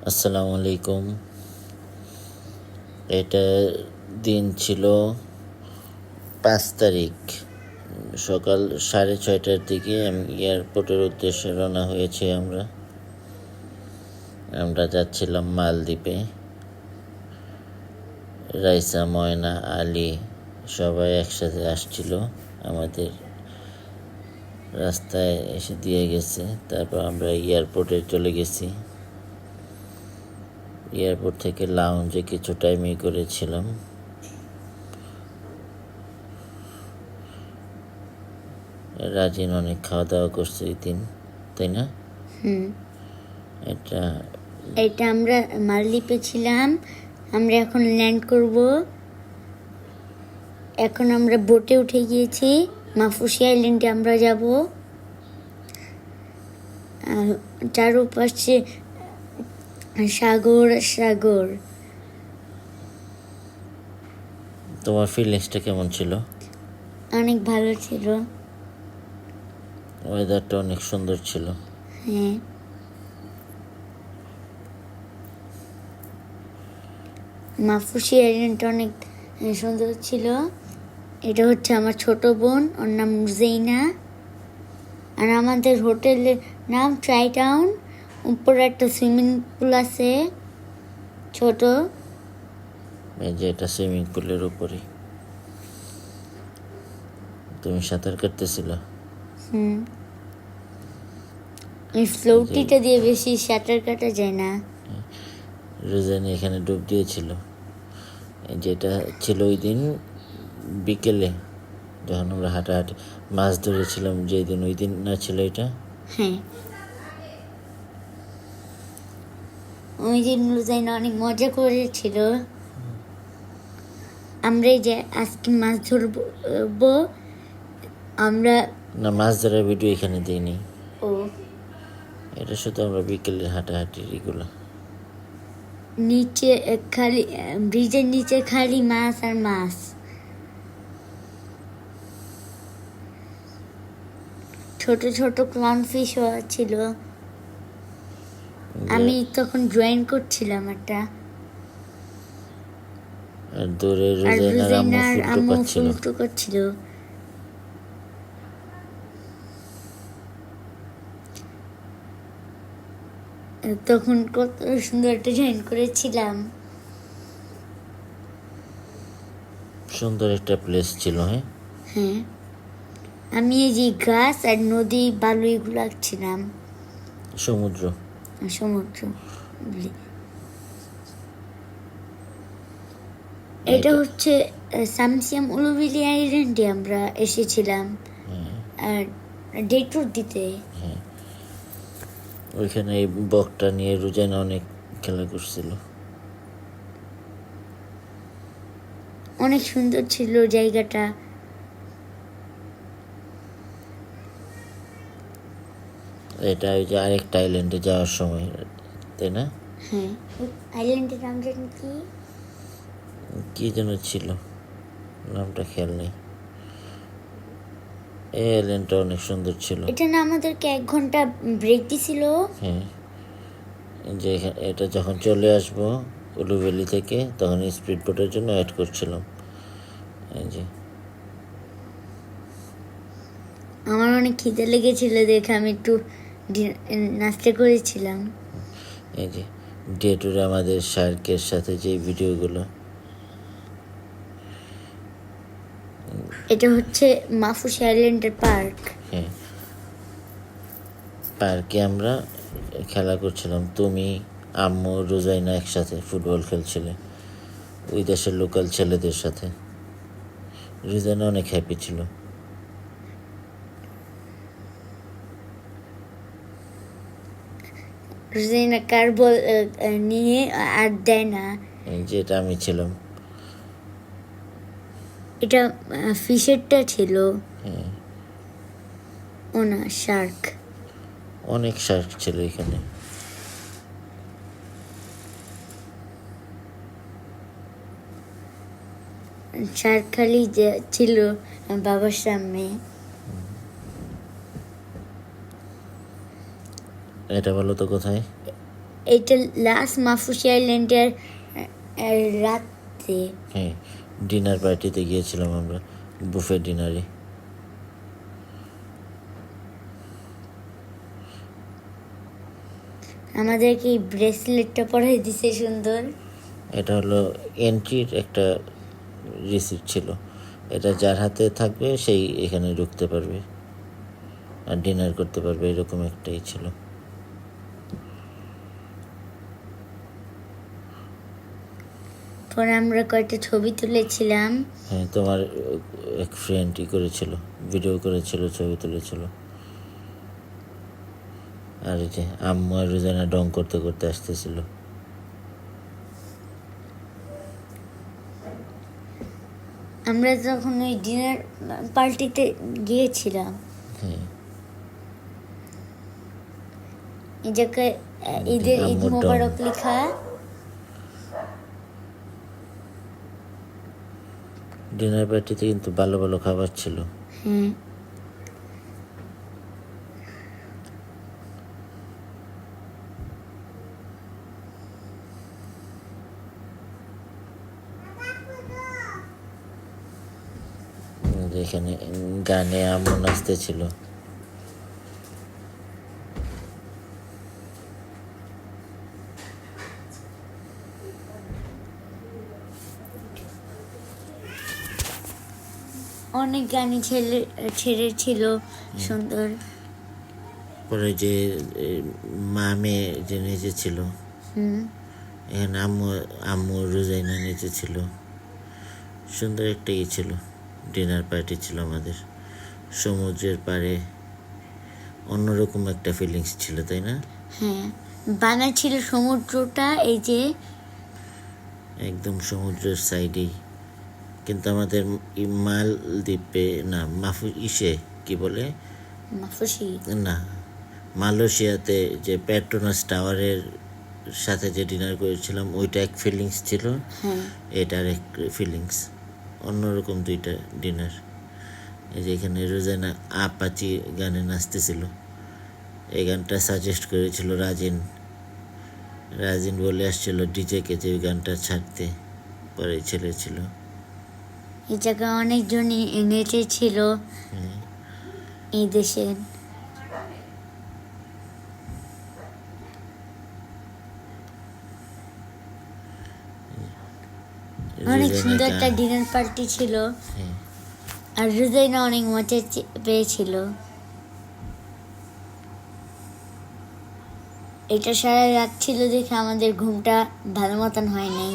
আসসালামু আলাইকুম। এটা দিন ছিল 5 তারিখ, সকাল 6:30টার দিকে আমি এয়ারপোর্টের উদ্দেশ্যে রওনা হয়েছি। আমরা যাচ্ছিলাম মালদ্বীপে। রাইসা, ময়না, আলী সবাই একসাথে আসছিল। আমাদের রাস্তায় এসে দিয়ে গেছে। তারপর আমরা এয়ারপোর্টে চলে গেছি। এয়ারপোর্ট থেকে লাউঞ্জে কিছু টাইমই করেছিলাম। রাজিন অনেক খাওয়া দাওয়া করছে এই দিন, তাই না? এটা এটা আমরা মালদ্বীপে ছিলাম। আমরা এখন ল্যান্ড করব। এখন আমরা বোটে উঠে গিয়েছি। মাফুসি আইল্যান্ডে আমরা যাব। চারপাশে সাগর সাগর। তোমার ফিলিংসটা কেমন ছিল? অনেক ভালো ছিল। ওয়েদারটা অনেক সুন্দর ছিল। হ্যাঁ, মাফুসি আইল্যান্ডটা অনেক সুন্দর ছিল। এটা হচ্ছে আমার ছোট বোন, ওর নাম জেইনা। আর আমাদের হোটেলের নাম ট্রাই টাউন। উপরে একটা সুইমিং পুল আছে, ছোট। এই যে এটা সুইমিং পুলের উপরে তুমি সাঁতার কাটতেছিল। এই ফ্লোটিটা দিয়ে বেশি সাঁতার কাটা যায় না। রোজানি এখানে ডুব দিয়েছিল। যেটা ছিল ওই দিন বিকেলে, যখন আমরা হাঁটাহাঁটি মাছ ধরেছিলাম যেই দিন, ওই দিন না ছিল এটা? হ্যাঁ, ওই দিন রোজাইনা অনেক মজা করেছিল। আমরা এই যে আজকে মাছ ধরবো আমরা। না, মাছ ধরার ভিডিও এখানে দিইনি। ও, এটা শুধু আমরা বিকেলের হাঁটাহাঁটির এগুলো। নিচে খালি ব্রিজের নিচে খালি মাছ আর মাছ। ছোট ছোট ক্লাউন ফিশও ছিল। আমি তখন ড্রয়িং করছিলাম একটা। আর দূরে আর রোজাইনার আম্মু আম্মু ফুল ফুল টুকাচ্ছিল। তখন কত সুন্দর একটা ড্রয়িং করেছিলাম। সুন্দর একটা প্লেস ছিল। হ্যাঁ, আমি এই যে গাছ আর নদী বালু এগুলো আঁকছিলাম। সমুদ্র সমুদ্র। এটা হচ্ছে সামসিয়াম উলুবেলি আইল্যান্ডে আমরা এসেছিলাম আর ডে ট্যুর দিতে। ওইখানে এই বকটা নিয়ে রোজাইনা অনেক খেলা করছিল। অনেক সুন্দর ছিল জায়গাটা। এটা ওই যে আরেকটা আইল্যান্ডে যাওয়ার সময়, তাই না? হ্যাঁ, আইল্যান্ডের নাম জানি কি যেন ছিল, নামটা খেয়াল নেই। এই আইল্যান্ডটা অনেক সুন্দর ছিল। এটা না আমাদেরকে 1 ঘন্টা ব্রেক দিছিল। হ্যাঁ, যে এটা যখন চলে আসবো উলুবেলি থেকে, তখন স্পিড বোটের জন্য ওয়েট করছিলাম। এই যে আমার অনেক খিদে লেগেছিল দেখে আমি একটু নাস্তা করেছিলাম। এই যে ডে টুরে আমাদের শার্কের সাথে যে ভিডিওগুলো। এটা হচ্ছে মাফুসি আইল্যান্ডের পার্ক। হ্যাঁ, পার্কে আমরা খেলা করছিলাম। তুমি, আম্মু, রোজাইনা একসাথে ফুটবল খেলছিলে ওই দেশের লোকাল ছেলেদের সাথে। রোজাইনা অনেক হ্যাপি ছিল। রোজাইনা কার বল নিয়ে আর দেয় না। যেটা আমি ছিলাম। এটা ফিশেরটা ছিল। হ্যাঁ, ও না, শার্ক। অনেক শার্ক ছিল এখানে। শার্ক খালি যে ছিল বাবার সামনে। এটা বলো তো কোথায়? এটা লাস্ট মাফুসি আইল্যান্ডের রাতে। হ্যাঁ, ডিনার পার্টিতে গিয়েছিলাম আমরা, বুফে ডিনারে। আমাদেরকে এই ব্রেসলেটটা পরাই দিছে সুন্দর। এটা হলো এন্ট্রির একটা রিসিপ্ট ছিল, এটা যার হাতে থাকবে সেই এখানে ঢুকতে পারবে আর ডিনার করতে পারবে, এরকম একটাই ছিল। পরে আমরা কয়েকটা ছবি তুলেছিলাম। হ্যাঁ, তোমার এক ফ্রেন্ডই করেছিল, ভিডিও করেছিল, ছবি তুলেছিল। আর এই যে আম্মু আর রোজানা ডং করতে করতে আসতেছিল। আমরা যখন ওই ডিনার পার্টিতে গিয়েছিলাম, হ্যাঁ, এই জায়গায় ঈদের ঈদ আম্মুর ডং। মোবারক লেখা। ডিনার পার্টিতে কিন্তু ভালো ভালো খাবার ছিল। হ্যাঁ, যেখানে গানে আম্মু নাচতেছিল। অনেক গানি ছেড়েছিল সুন্দর। পরে যে মামে যে নেচেছিল, হুম, এখানে আম্মু আম্মু রোজাইনা নেচেছিল। সুন্দর একটা ইয়ে ছিল, ডিনার পার্টি ছিল আমাদের সমুদ্রের পাড়ে। অন্যরকম একটা ফিলিংস ছিল, তাই না? হ্যাঁ, বানাচ্ছিল সমুদ্রটা এই যে একদম সমুদ্রের সাইডেই। কিন্তু আমাদের মালদ্বীপে না, কি বলে, মাফুসি। না, মালয়েশিয়াতে যে পেট্রোনাস টাওয়ারের সাথে যে ডিনার করেছিলাম, ওইটা এক ফিলিংস ছিল, হ্যাঁ, এটার এক ফিলিংস, অন্যরকম দুইটা ডিনার। এই যে এখানে রোজানা আপাচি গানে নাচতেছিল, এই গানটা সাজেস্ট করেছিল রাজিন। রাজিন বলে আসছিল ডিজেকে যে ওই গানটা ছাড়তে, পরে ছেলে ছিল। এই জায়গায় অনেকজন নেচেছিল এই দেশের। অনেক সুন্দর একটা ডিনার পার্টি ছিল। হ্যাঁ। আর রোজাইনা অনেক মজা পেয়েছিল। এটা সারা রাত ছিল দেখে আমাদের ঘুমটা ভালো মতন হয় নাই।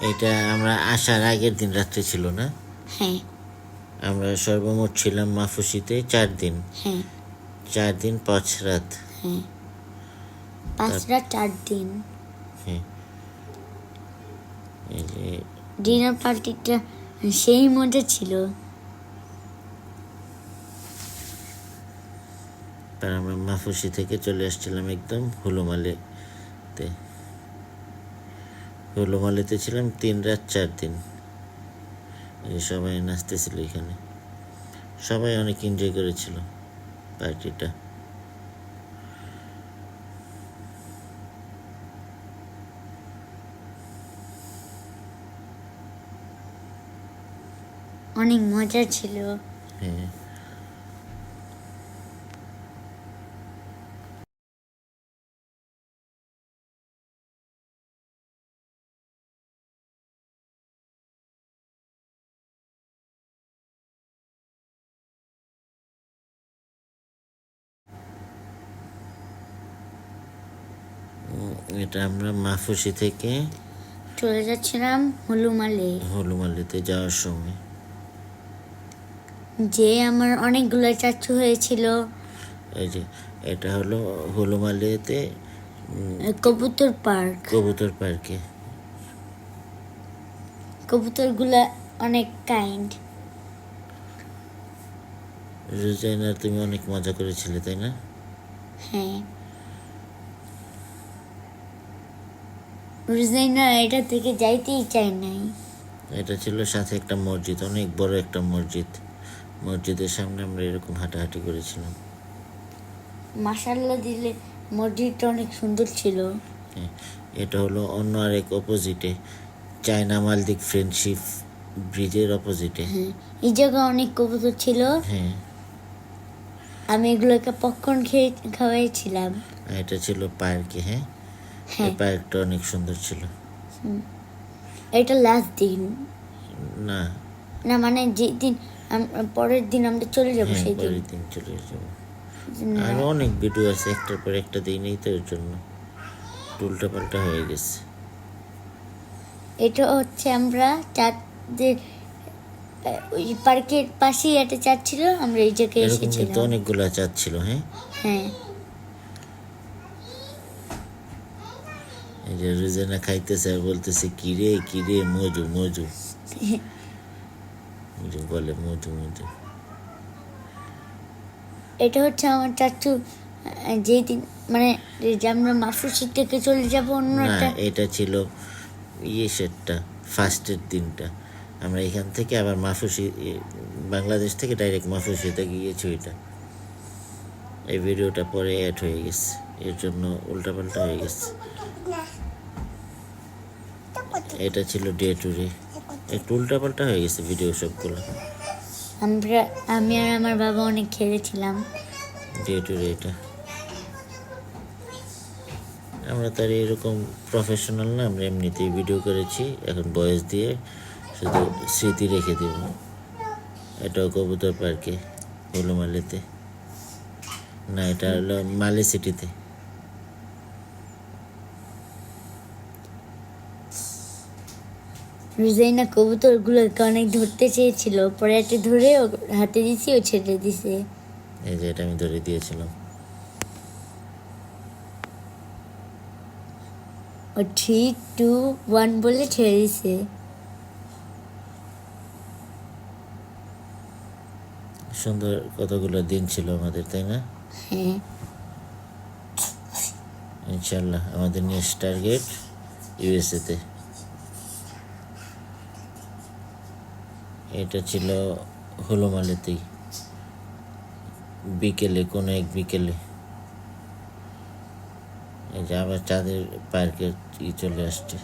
এটা আমরা আসার আগের দিন রাত্রে ছিল না? হ্যাঁ, আমরা সর্বমোট ছিলাম মাফুসিতে 4 দিন। হ্যাঁ, 4 দিন 5 রাত। হ্যাঁ, 5 রাত 4 দিন। হ্যাঁ, এই যে ডিনার পার্টিটা সেই মজা ছিল। তার আমরা মাফুসি থেকে চলে আসছিলাম একদম হুলুমালেতে। হুলুমালেতে ছিলাম 3 রাত 4 দিন। এই সবাই নাচতেছিল এখানে, সবাই অনেক এনজয় করেছিল পার্টিটা। অনেক মজা ছিল। হ্যাঁ, এটা আমরা মাফুসি থেকে চলে যাচ্ছিলাম হুলুমালিতে যাওয়ার সময়। যে আমার অনেকগুলো চাচ্ছু হয়েছিল। এই যে এটা হলো হুলুমালিতে কবুতর পার্ক। কবুতর পার্কে। কবুতরগুলা অনেক কাইন্ড। রোজাইনা তুমি অনেক মজা করেছিলে, তাই না? হ্যাঁ, রোজাইনা এটা থেকে যাইতেই চাই নাই। এটা ছিল সাথে একটা মসজিদ, অনেক বড় একটা মসজিদ। মসজিদের সামনে আমরা এরকম হাঁটাহাঁটি করেছিলাম। মাশাআল্লাহ দিলে মসজিদটা অনেক সুন্দর ছিল। হ্যাঁ, এটা হলো অন্য আরেক অপোজিটে, চায়না মালদ্বীপ ফ্রেন্ডশিপ ব্রিজের অপোজিটে। হ্যাঁ, এই জায়গায় অনেক কবুতর ছিল। হ্যাঁ, আমি এগুলোকে পপকর্ন খাওয়াইছিলাম। আর এটা ছিল পার্কে। হ্যাঁ, এই হ্যাঁ, পার্কটা অনেক সুন্দর ছিল। এটা লাস্ট দিন না, না, মানে যেদিন পরের দিন আমরা চলে যাবো হ্যাঁ, সেই দিন। পরের দিন চলে যাবো। আরো অনেক ভিডিও আছে, একটার পর একটা দিনই তো, এর জন্য উল্টা পাল্টা হয়ে গেছে। এটা হচ্ছে আমরা চাঁদের ওই পার্কের পাশেই একটা চাঁদ ছিল, আমরা এই জায়গায় এরকম কিন্তু এসেছিলাম। অনেকগুলা চাঁদ ছিল। হ্যাঁ, হ্যাঁ, এই যে রুজানা খাইতেছে আর বলতেছে কিরে কিরে মজু মজু, মজু বলে, মজু মজু। এটা হচ্ছে আমার চাচু যেই দিন মানে যে আমরা মাফুসির থেকে চলে যাব অন্য না, একটা। এটা ছিল সেটটা ফার্স্টের দিনটা। আমরা এখান থেকে আবার মাফুসি, বাংলাদেশ থেকে ডাইরেক্ট মাফুসিতে গিয়েছি। এটা এই ভিডিওটা পরে অ্যাড হয়ে গেছে, এর জন্য উল্টাপাল্টা হয়ে গেছে। এটা ছিল ডে টু ডে, একটু উল্টাপাল্টা হয়ে গেছে ভিডিও সবগুলো। আমি আর আমার বাবা অনেক খেলেছিলাম। ডে টু ডে এটা, আমরা তার এরকম প্রফেশনাল না, আমরা এমনিতেই ভিডিও করেছি, এখন ভয়েস দিয়ে শুধু স্মৃতি রেখে দেব। এটাও কবুতর পার্কে, হলুমালিতে, না এটা হলো মালে সিটিতে। রুজাইনা কবুতর গুলোকে অনেক ধরতে চেয়েছিল, পরে একটা ধরে ও হাতে দিছি, ও ছেড়ে দিছে। এই যে এটা আমি ধরে দিয়েছিলাম। ও 3, 2, 1 বলে ছেড়ে দিছে। সুন্দর কতগুলো দিন ছিল আমাদের, তাই না? হ্যাঁ, ইনশাল্লাহ আমাদের নেক্সট টার্গেট ইউএসএতে। এটা ছিল হলুমালিতেই, বিকেলে, কোনো এক বিকেলে। এই যে আবার চাঁদের পার্কে চলে আসছে।